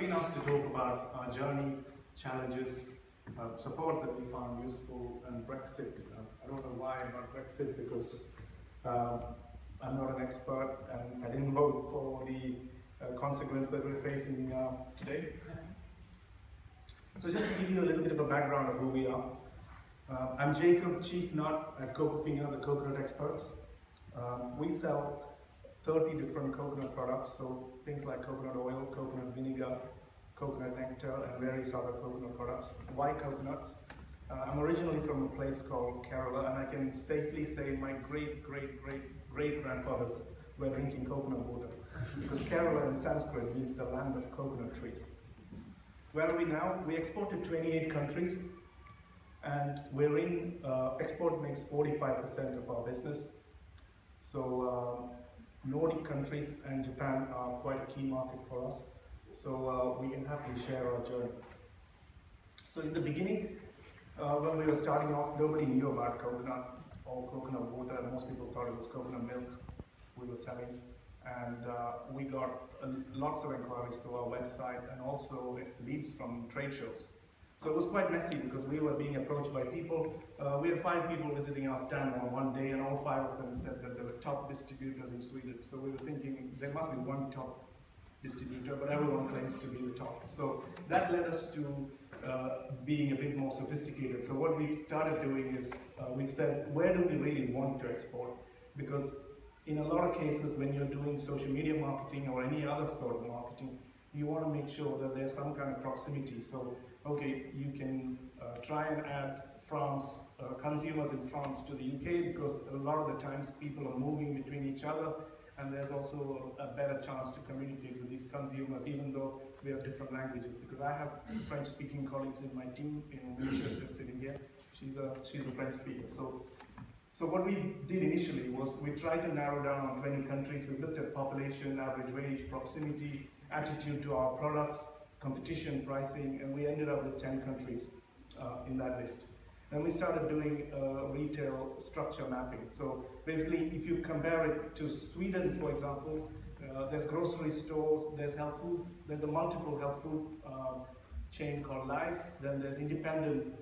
been asked to talk about our journey, challenges, support that we found useful, and Brexit. I don't know why about Brexit, because I'm not an expert and I didn't vote for the consequence that we're facing today. So just to give you a little bit of a background of who we are. I'm Jacob, Chief Nut at Cocofina, the coconut experts. We sell 30 different coconut products, so things like coconut oil, coconut vinegar, coconut nectar, and various other coconut products. Why coconuts? I'm originally from a place called Kerala, and I can safely say my great-great-great-great-grandfathers were drinking coconut water, because Kerala in Sanskrit means the land of coconut trees. Where are we now? We export to 28 countries, and we're in, export makes 45% of our business. So Nordic countries and Japan are quite a key market for us. So we can happily share our journey. So in the beginning, when we were starting off, nobody knew about coconut or coconut water. Most people thought it was coconut milk we were selling. And we got lots of inquiries through our website and also leads from trade shows. So it was quite messy because we were being approached by people. We had 5 people visiting our stand on one day, and all 5 of them said that they were top distributors in Sweden. So we were thinking there must be one top distributor, but everyone claims to be the top. So that led us to being a bit more sophisticated. So what we started doing is we've said, where do we really want to export? Because in a lot of cases, when you're doing social media marketing or any other sort of marketing, you want to make sure that there's some kind of proximity. So, okay, you can try and add France, consumers in France to the UK, because a lot of the times people are moving between each other, and there's also a better chance to communicate with these consumers, even though we have different languages. Because I have French-speaking colleagues in my team. Manisha's just sitting here. She's a French speaker. So what we did initially was we tried to narrow down on 20 countries. We looked at population, average wage, proximity, attitude to our products, competition, pricing, and we ended up with 10 countries in that list. Then we started doing retail structure mapping. So basically, if you compare it to Sweden, for example, there's grocery stores, there's health food, there's a multiple health food chain called Life, then there's independent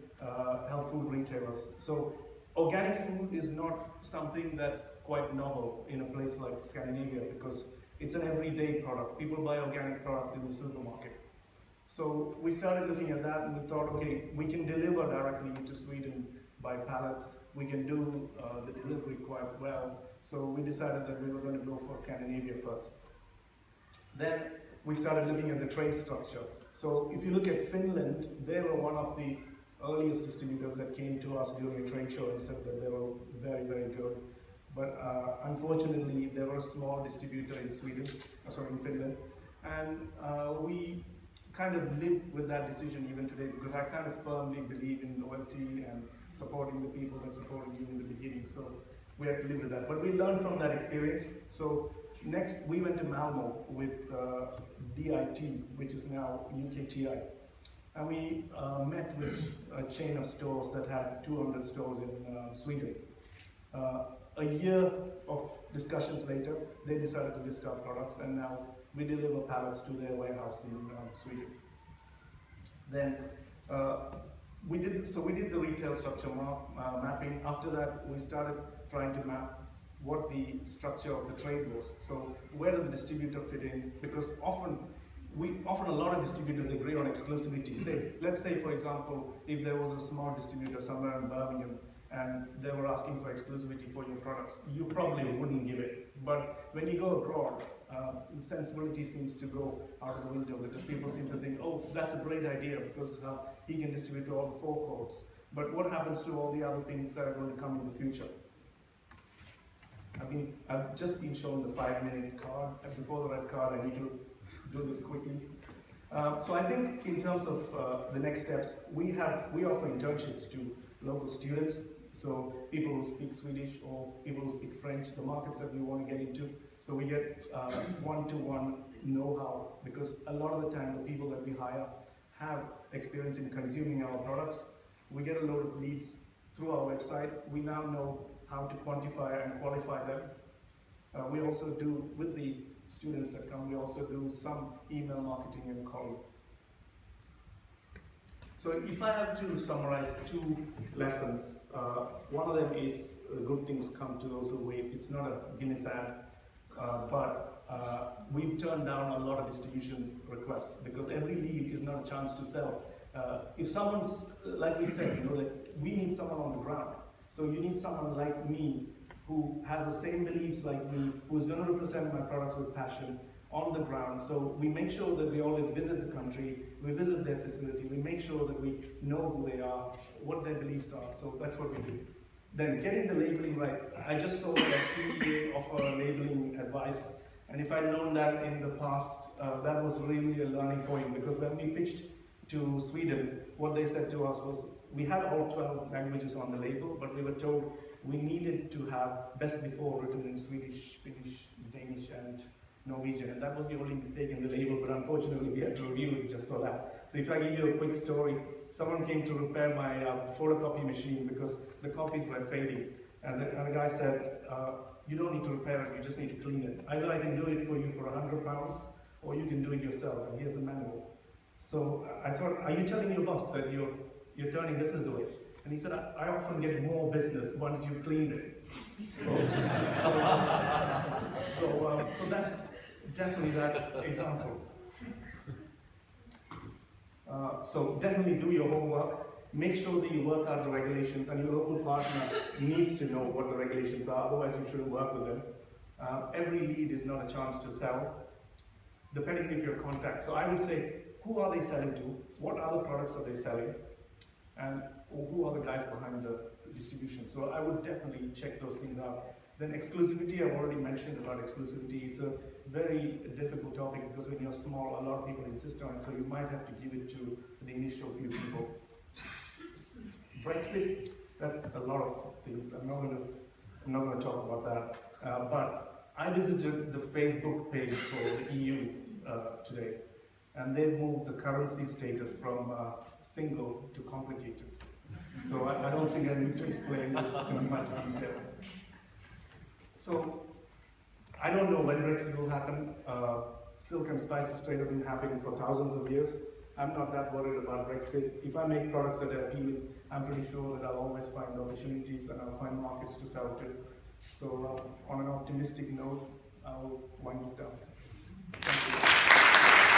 health food retailers. So organic food is not something that's quite novel in a place like Scandinavia, because it's an everyday product. People buy organic products in the supermarket. So we started looking at that, and we thought, okay, we can deliver directly into Sweden by pallets. We can do the delivery quite well. So we decided that we were going to go for Scandinavia first. Then we started looking at the trade structure. So if you look at Finland, they were one of the earliest distributors that came to us during a trade show and said that they were very, very good. But unfortunately, they were a small distributor in Finland. And we kind of live with that decision even today, because I kind of firmly believe in loyalty and supporting the people that supported you in the beginning. So we had to live with that. But we learned from that experience. So next, we went to Malmo with DIT, which is now UKTI. And we met with a chain of stores that had 200 stores in Sweden. A year of discussions later, they decided to list our products, and now we deliver pallets to their warehouse in Sweden. Then we did the retail structure mapping. After that, we started trying to map what the structure of the trade was. So where did the distributor fit in? Because often a lot of distributors agree on exclusivity. Let's say, for example, if there was a small distributor somewhere in Birmingham and they were asking for exclusivity for your products, you probably wouldn't give it. But when you go abroad, the sensibility seems to go out of the window, because people seem to think, oh, that's a great idea, because he can distribute to all the forecourts. But what happens to all the other things that are going to come in the future? I've just been shown the 5-minute card, and before the red card, I need to do this quickly. So I think in terms of the next steps, we offer internships to local students, so people who speak Swedish or people who speak French, the markets that we want to get into. So we get one-to-one know-how, because a lot of the time the people that we hire have experience in consuming our products. We get a load of leads through our website. We now know how to quantify and qualify them. We also do, with the students that come. We also do some email marketing and calling. So if I have to summarize 2 lessons, one of them is good things come to those who wait. It's not a Guinness ad, but we've turned down a lot of distribution requests because every lead is not a chance to sell. If someone's, like we said, like we need someone on the ground. So you need someone like me who has the same beliefs like me, who is going to represent my products with passion on the ground. So we make sure that we always visit the country, we visit their facility, we make sure that we know who they are, what their beliefs are. So that's what we do. Then getting the labeling right. I just saw that TEA offer labeling advice, and if I'd known that in the past, that was really a learning point, because when we pitched to Sweden, what they said to us was, we had all 12 languages on the label, but we were told we needed to have best before written in Swedish, Finnish, Danish, and Norwegian, and that was the only mistake in the label, but unfortunately we had to review it just for that. So if I give you a quick story, someone came to repair my photocopy machine because the copies were fading, and the guy said, you don't need to repair it, you just need to clean it. Either I can do it for you for £100, or you can do it yourself, and here's the manual. So I thought, are you telling your boss that you're turning business away? And he said, I often get more business once you've cleaned it. So that's definitely that example. So definitely do your homework. Make sure that you work out the regulations, and your local partner needs to know what the regulations are, otherwise you shouldn't work with them. Every lead is not a chance to sell. The pedigree of your contact. So I would say, who are they selling to? What other products are they selling? And who are the guys behind the distribution? So I would definitely check those things out. Then exclusivity, I've already mentioned about exclusivity. It's a very difficult topic because when you're small, a lot of people insist on it, so you might have to give it to the initial few people. Brexit, that's a lot of things. I'm not going to talk about that. But I visited the Facebook page for the EU today, and they've moved the currency status from single to complicated. So I don't think I need to explain this in much detail. So I don't know when Brexit will happen. Silk and spices trade have been happening for thousands of years. I'm not that worried about Brexit. If I make products that are appealing, I'm pretty sure that I'll always find opportunities and I'll find markets to sell to. So on an optimistic note, I'll wind this down. Thank you.